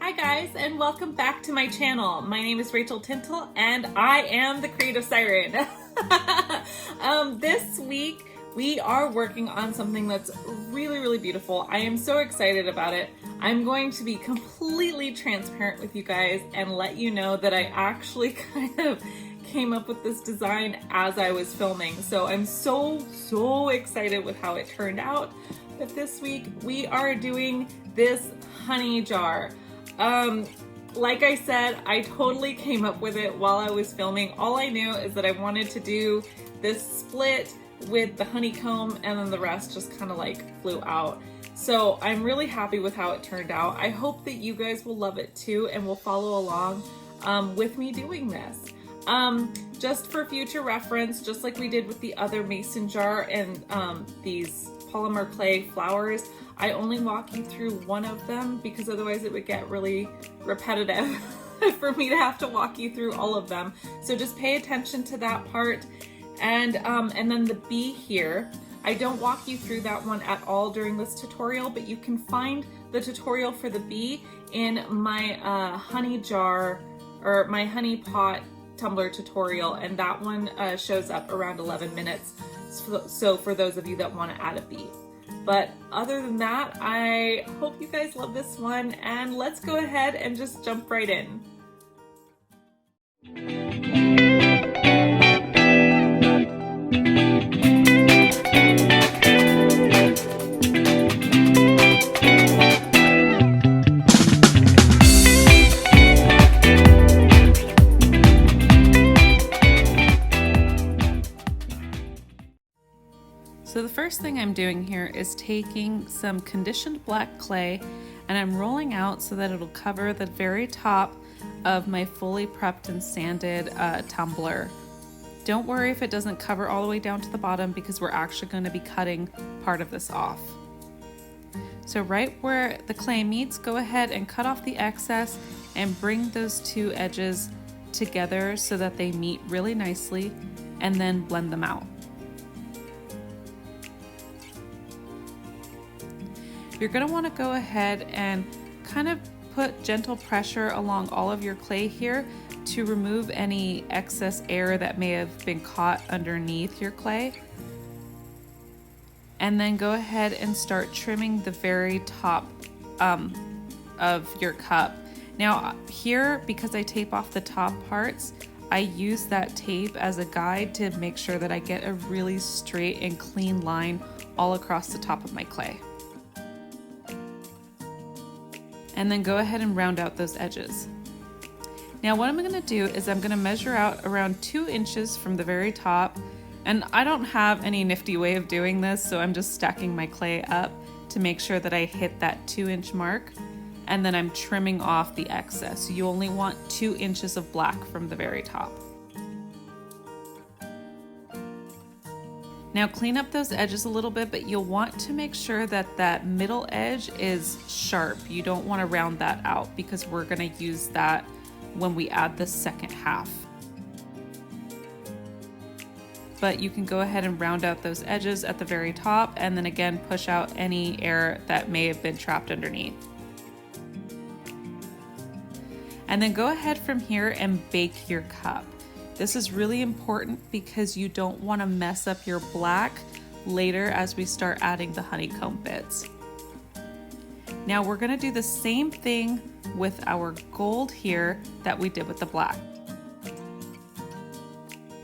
Hi guys, and welcome back to my channel. My name is Rachel Tintle and I am the Creative Siren. This week we are working on something that's really beautiful. I am so excited about it. I'm going to be completely transparent with you guys and let you know that I actually kind of came up with this design as I was filming. So I'm so excited with how it turned out. But this week we are doing this honey jar. Like I said, I totally came up with it while I was filming. All I knew is that I wanted to do this split with the honeycomb and then the rest just kind of like flew out. So I'm really happy with how it turned out. I hope that you guys will love it too and will follow along with me doing this. Just for future reference, just like we did with the other mason jar and these polymer clay flowers, I only walk you through one of them because otherwise it would get really repetitive for me to have to walk you through all of them. So just pay attention to that part. And then the bee here, I don't walk you through that one at all during this tutorial, but you can find the tutorial for the bee in my honey jar or my honey pot tumbler tutorial, and that one shows up around 11 minutes. So for those of you that want to add a bee. But other than that, I hope you guys love this one, and let's go ahead and just jump right in. So the first thing I'm doing here is taking some conditioned black clay and I'm rolling out so that it'll cover the very top of my fully prepped and sanded tumbler. Don't worry if it doesn't cover all the way down to the bottom because we're actually going to be cutting part of this off. So right where the clay meets, go ahead and cut off the excess and bring those two edges together so that they meet really nicely, and then blend them out. You're going to want to go ahead and kind of put gentle pressure along all of your clay here to remove any excess air that may have been caught underneath your clay. And then go ahead and start trimming the very top of your cup. Now here, because I tape off the top parts, I use that tape as a guide to make sure that I get a really straight and clean line all across the top of my clay. And then go ahead and round out those edges. Now what I'm going to do is I'm going to measure out around 2 inches from the very top, and I don't have any nifty way of doing this, so I'm just stacking my clay up to make sure that I hit that 2-inch mark, and then I'm trimming off the excess. So you only want 2 inches of black from the very top. Now clean up those edges a little bit, but you'll want to make sure that that middle edge is sharp. You don't want to round that out because we're going to use that when we add the second half. But you can go ahead and round out those edges at the very top, and then again push out any air that may have been trapped underneath. And then go ahead from here and bake your cup. This is really important because you don't want to mess up your black later as we start adding the honeycomb bits. Now we're going to do the same thing with our gold here that we did with the black.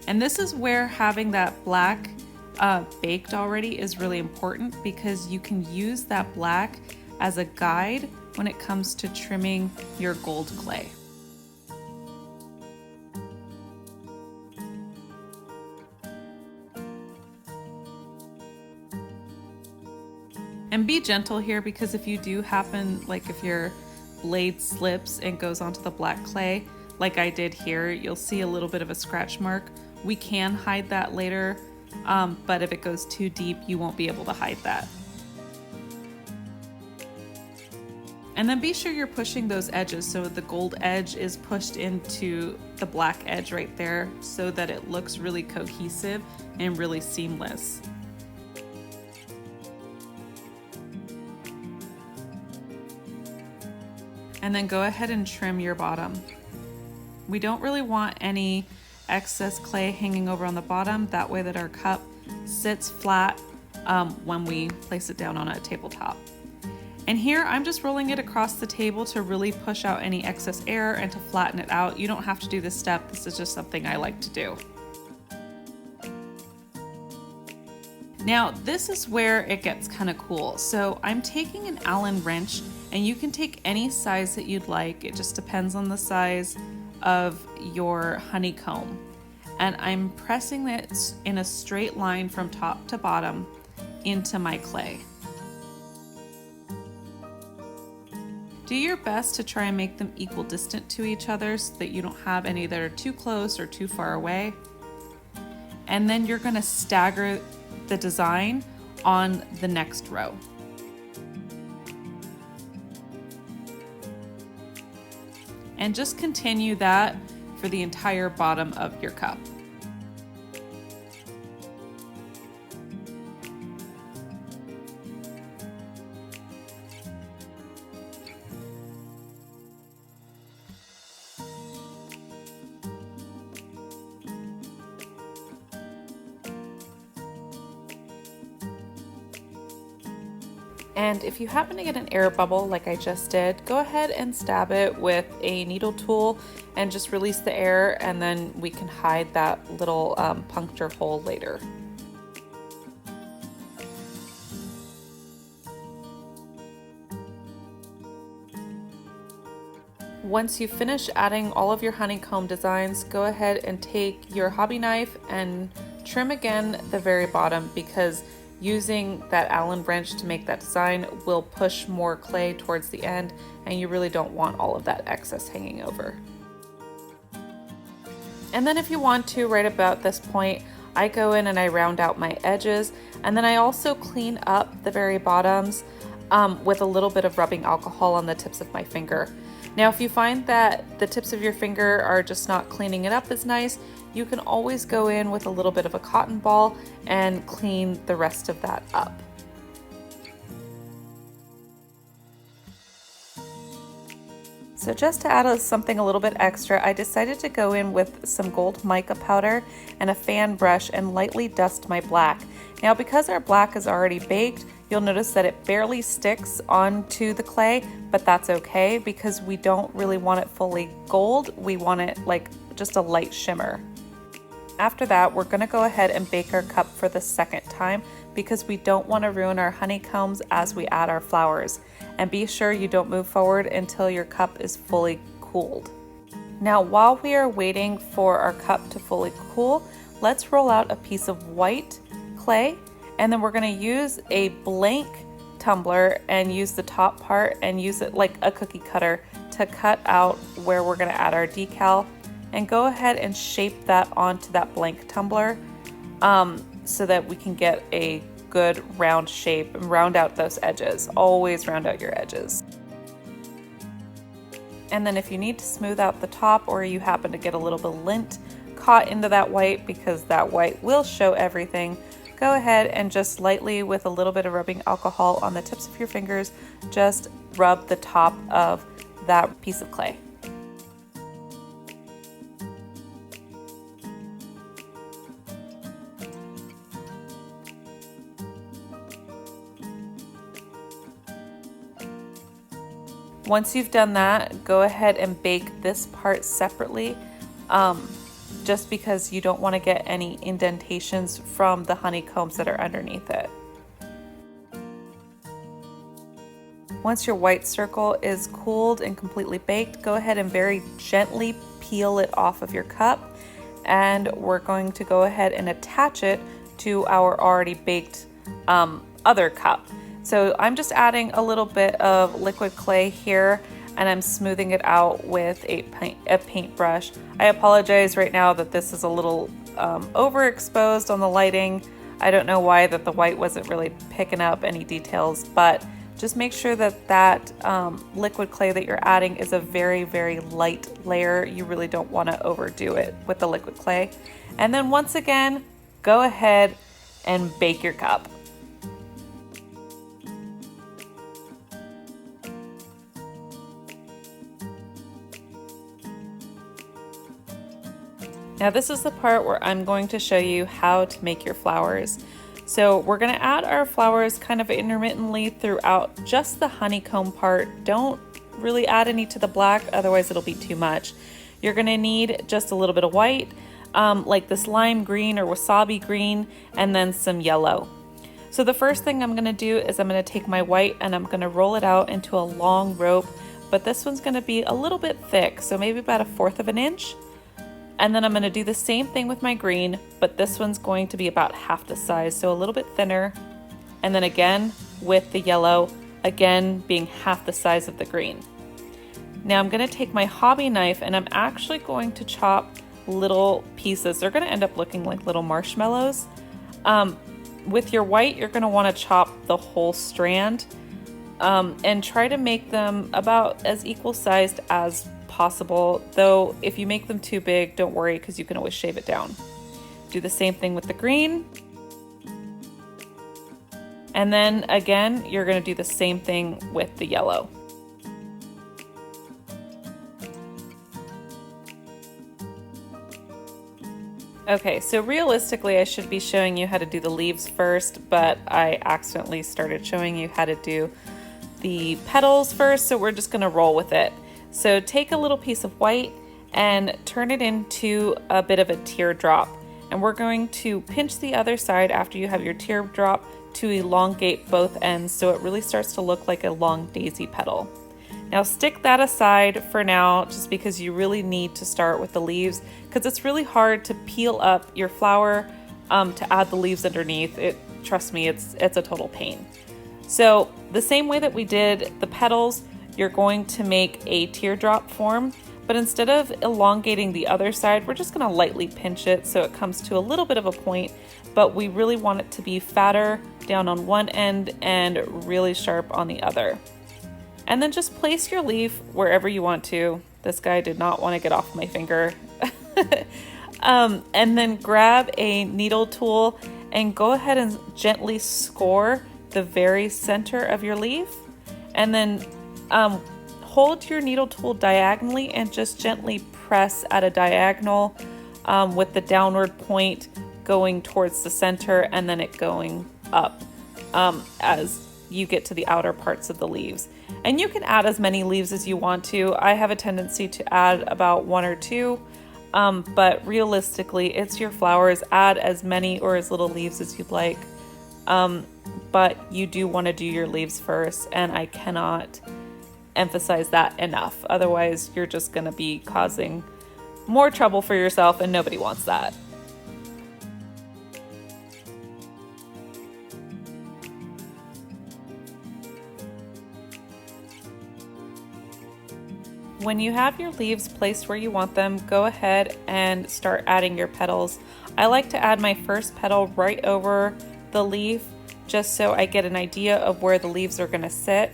And this is where having that black baked already is really important because you can use that black as a guide when it comes to trimming your gold clay. And be gentle here because if you do happen, like if your blade slips and goes onto the black clay, like I did here, you'll see a little bit of a scratch mark. We can hide that later, but if it goes too deep, you won't be able to hide that. And then be sure you're pushing those edges so the gold edge is pushed into the black edge right there so that it looks really cohesive and really seamless. And then go ahead and trim your bottom. We don't really want any excess clay hanging over on the bottom, that way that our cup sits flat when we place it down on a tabletop. And here I'm just rolling it across the table to really push out any excess air and to flatten it out. You don't have to do this step, this is just something I like to do. Now this is where it gets kind of cool. So I'm taking an Allen wrench, and you can take any size that you'd like. It just depends on the size of your honeycomb. And I'm pressing it in a straight line from top to bottom into my clay. Do your best to try and make them equal distant to each other so that you don't have any that are too close or too far away. And then you're going to stagger the design on the next row. And just continue that for the entire bottom of your cup. And if you happen to get an air bubble like I just did, go ahead and stab it with a needle tool and just release the air, and then we can hide that little puncture hole later. Once you finish adding all of your honeycomb designs, go ahead and take your hobby knife and trim again the very bottom, because using that Allen wrench to make that design will push more clay towards the end, and you really don't want all of that excess hanging over. And then if you want to, right about this point, I go in and I round out my edges, and then I also clean up the very bottoms with a little bit of rubbing alcohol on the tips of my finger. Now, if you find that the tips of your finger are just not cleaning it up as nice, you can always go in with a little bit of a cotton ball and clean the rest of that up. So just to add something a little bit extra, I decided to go in with some gold mica powder and a fan brush and lightly dust my black. Now, because our black is already baked, you'll notice that it barely sticks onto the clay, but that's okay because we don't really want it fully gold. We want it like just a light shimmer. After that, we're gonna go ahead and bake our cup for the second time because we don't want to ruin our honeycombs as we add our flowers. And be sure you don't move forward until your cup is fully cooled. Now, while we are waiting for our cup to fully cool, let's roll out a piece of white clay, and then we're gonna use a blank tumbler and use the top part and use it like a cookie cutter to cut out where we're gonna add our decal, and go ahead and shape that onto that blank tumbler so that we can get a good round shape and round out those edges. Always round out your edges. And then if you need to smooth out the top, or you happen to get a little bit of lint caught into that white, because that white will show everything, go ahead and just lightly, with a little bit of rubbing alcohol on the tips of your fingers, just rub the top of that piece of clay. Once you've done that, go ahead and bake this part separately, just because you don't want to get any indentations from the honeycombs that are underneath it. Once your white circle is cooled and completely baked, go ahead and very gently peel it off of your cup, and we're going to go ahead and attach it to our already baked other cup. So I'm just adding a little bit of liquid clay here, and I'm smoothing it out with a paintbrush. I apologize right now that this is a little overexposed on the lighting. I don't know why that the white wasn't really picking up any details, but just make sure that that liquid clay that you're adding is a very, very light layer. You really don't want to overdo it with the liquid clay. And then once again, go ahead and bake your cup. Now this is the part where I'm going to show you how to make your flowers. So we're going to add our flowers kind of intermittently throughout just the honeycomb part. Don't really add any to the black, otherwise it'll be too much. You're going to need just a little bit of white, like this lime green or wasabi green, and then some yellow. So the first thing I'm going to do is I'm going to take my white and I'm going to roll it out into a long rope, but this one's going to be a little bit thick, so maybe about 1/4 of an inch. And then I'm going to do the same thing with my green, but this one's going to be about half the size, so a little bit thinner. And then again with the yellow, again being half the size of the green. Now I'm going to take my hobby knife and I'm actually going to chop little pieces. They're going to end up looking like little marshmallows. With your white, you're going to want to chop the whole strand and try to make them about as equal sized as possible, though if you make them too big, don't worry, because you can always shave it down. Do the same thing with the green. And then again, you're going to do the same thing with the yellow. Okay, so realistically I should be showing you how to do the leaves first, but I accidentally started showing you how to do the petals first, so we're just going to roll with it. So take a little piece of white and turn it into a bit of a teardrop. And we're going to pinch the other side after you have your teardrop to elongate both ends so it really starts to look like a long daisy petal. Now stick that aside for now, just because you really need to start with the leaves, because it's really hard to peel up your flower to add the leaves underneath. Trust me, it's a total pain. So the same way that we did the petals, you're going to make a teardrop form, but instead of elongating the other side, we're just going to lightly pinch it so it comes to a little bit of a point, but we really want it to be fatter down on one end and really sharp on the other. And then just place your leaf wherever you want to. This guy did not want to get off my finger. And then grab a needle tool and go ahead and gently score the very center of your leaf, and then hold your needle tool diagonally and just gently press at a diagonal with the downward point going towards the center and then it going up as you get to the outer parts of the leaves. And you can add as many leaves as you want to. I have a tendency to add about 1 or 2, but realistically it's your flowers. Add as many or as little leaves as you'd like, but you do want to do your leaves first, and I cannot emphasize that enough. Otherwise you're just going to be causing more trouble for yourself, and nobody wants that. When you have your leaves placed where you want them, go ahead and start adding your petals. I like to add my first petal right over the leaf just so I get an idea of where the leaves are going to sit.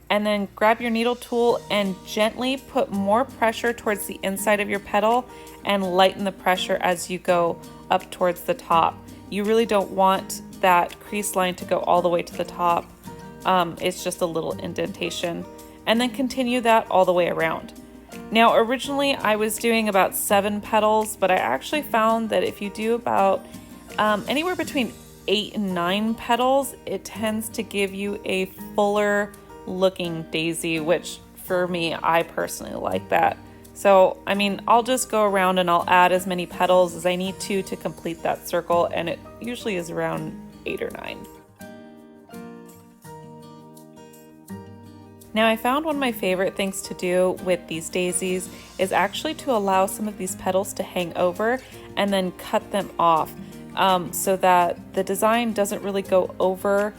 And then grab your needle tool and gently put more pressure towards the inside of your petal and lighten the pressure as you go up towards the top. You really don't want that crease line to go all the way to the top. It's just a little indentation. And then continue that all the way around. Now originally I was doing about 7 petals, but I actually found that if you do about anywhere between 8 and 9 petals, it tends to give you a fuller looking daisy, which for me, I personally like that. So I mean, I'll just go around and I'll add as many petals as I need to complete that circle, and it usually is around 8 or 9. Now I found one of my favorite things to do with these daisies is actually to allow some of these petals to hang over and then cut them off so that the design doesn't really go over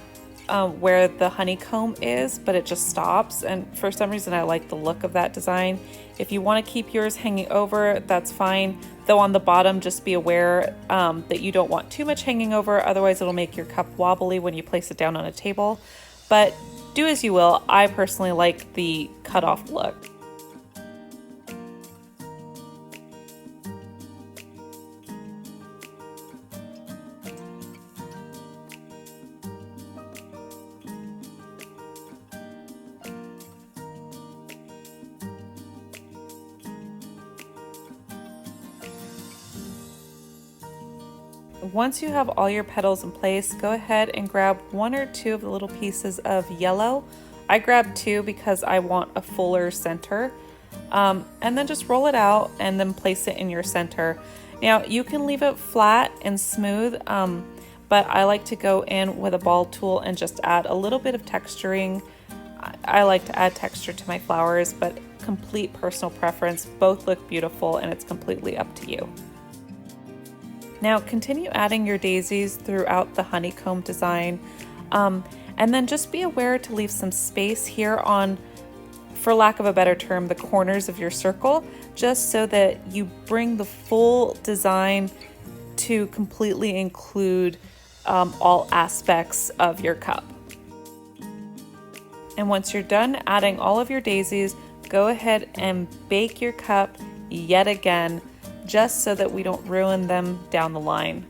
where the honeycomb is, but it just stops. And for some reason I like the look of that design. If you want to keep yours hanging over, that's fine. Though on the bottom, just be aware that you don't want too much hanging over, otherwise it'll make your cup wobbly when you place it down on a table. But do as you will. I personally like the cut off look. once you have all your petals in place, go ahead and grab 1 or 2 of the little pieces of yellow. I grabbed 2 because I want a fuller center. And then just roll it out and then place it in your center. Now you can leave it flat and smooth, but I like to go in with a ball tool and just add a little bit of texturing. I like to add texture to my flowers, but complete personal preference. Both look beautiful and it's completely up to you. Now continue adding your daisies throughout the honeycomb design, and then just be aware to leave some space here on, for lack of a better term, the corners of your circle, just so that you bring the full design to completely include all aspects of your cup. And once you're done adding all of your daisies, go ahead and bake your cup yet again, just so that we don't ruin them down the line.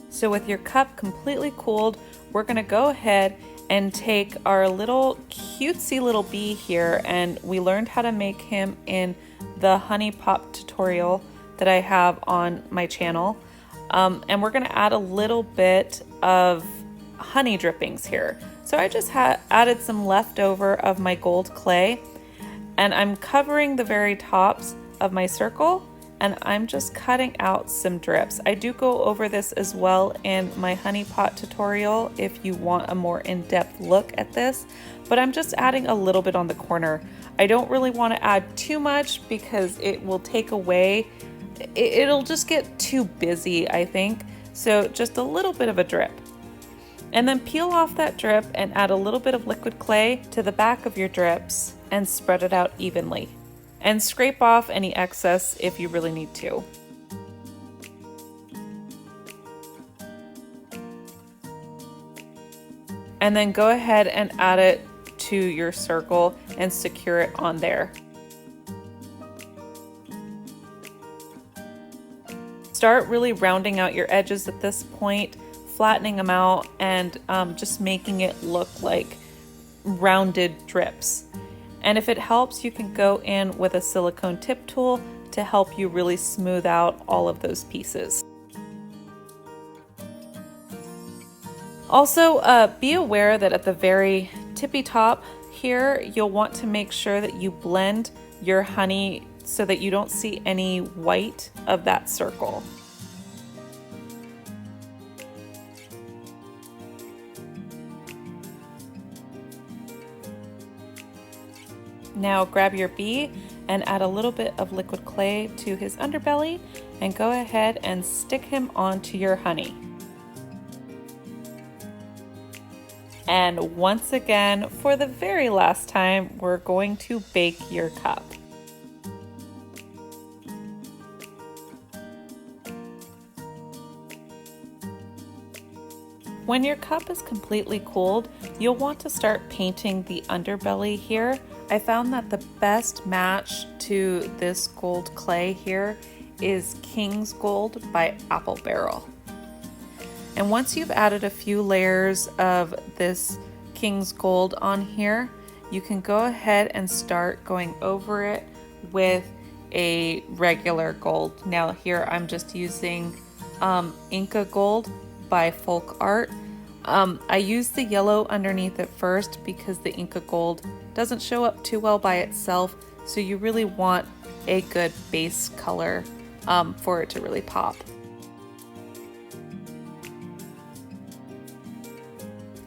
So with your cup completely cooled, we're gonna go ahead and take our little cutesy little bee here, and we learned how to make him in the honey pop tutorial that I have on my channel. And we're gonna add a little bit of honey drippings here. So I just added some leftover of my gold clay, and I'm covering the very tops of my circle, and I'm just cutting out some drips. I do go over this as well in my honey pot tutorial if you want a more in-depth look at this, but I'm just adding a little bit on the corner. I don't really want to add too much because it will take away, it'll just get too busy, I think. So just a little bit of a drip. And then peel off that drip and add a little bit of liquid clay to the back of your drips and spread it out evenly. And scrape off any excess if you really need to. And then go ahead and add it to your circle and secure it on there. Start really rounding out your edges at this point, flattening them out, and just making it look like rounded drips. And if it helps, you can go in with a silicone tip tool to help you really smooth out all of those pieces. Also, be aware that at the very tippy top here, you'll want to make sure that you blend your honey so that you don't see any white of that circle. Now grab your bee and add a little bit of liquid clay to his underbelly and go ahead and stick him onto your honey. And once again, for the very last time, we're going to bake your cup. When your cup is completely cooled, you'll want to start painting the underbelly here. I found that the best match to this gold clay here is King's Gold by Apple Barrel. And once you've added a few layers of this King's Gold on here, you can go ahead and start going over it with a regular gold. Now here I'm just using Inca Gold by Folk Art. I used the yellow underneath it first because the Inca Gold doesn't show up too well by itself, so you really want a good base color for it to really pop.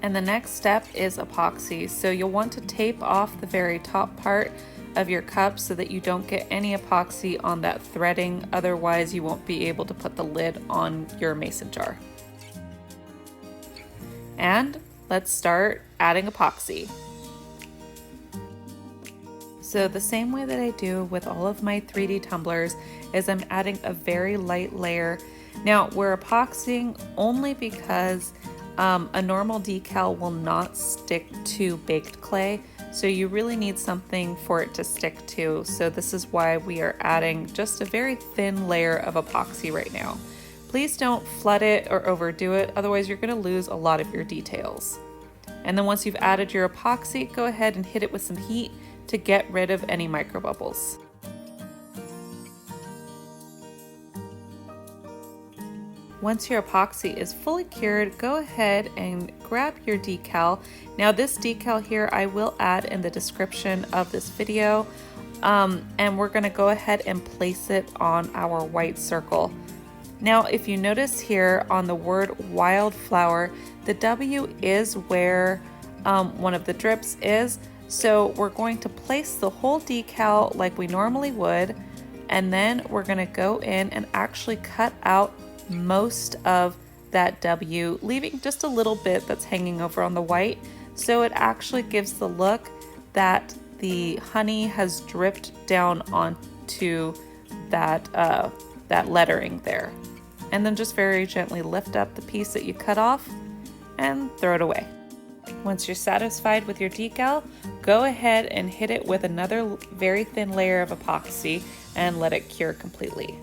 And the next step is epoxy. So you'll want to tape off the very top part of your cup so that you don't get any epoxy on that threading, otherwise you won't be able to put the lid on your mason jar. And let's start adding epoxy. So the same way that I do with all of my 3D tumblers is I'm adding a very light layer. Now we're epoxying only because a normal decal will not stick to baked clay, so you really need something for it to stick to. So this is why we are adding just a very thin layer of epoxy right now. Please don't flood it or overdo it, otherwise you're going to lose a lot of your details. And then once you've added your epoxy, go ahead and hit it with some heat to get rid of any micro bubbles. Once your epoxy is fully cured, go ahead and grab your decal. Now this decal here I will add in the description of this video, and we're going to go ahead and place it on our white circle. Now if you notice here on the word wildflower, the W is where one of the drips is, so we're going to place the whole decal like we normally would, and then we're going to go in and actually cut out most of that W, leaving just a little bit that's hanging over on the white, so it actually gives the look that the honey has dripped down onto that that lettering there. And then just very gently lift up the piece that you cut off and throw it away. Once you're satisfied with your decal, go ahead and hit it with another very thin layer of epoxy and let it cure completely.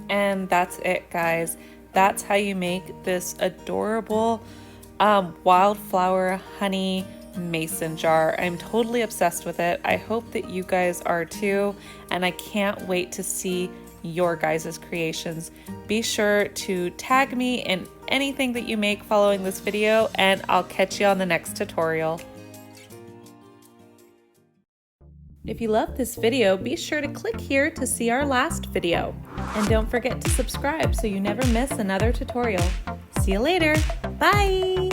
And that's it, guys. That's how you make this adorable wildflower honey mason jar. I'm totally obsessed with it. I hope that you guys are too, and I can't wait to see your guys' creations. Be sure to tag me in anything that you make following this video, and I'll catch you on the next tutorial. If you love this video, be sure to click here to see our last video. And don't forget to subscribe so you never miss another tutorial. See you later. Bye!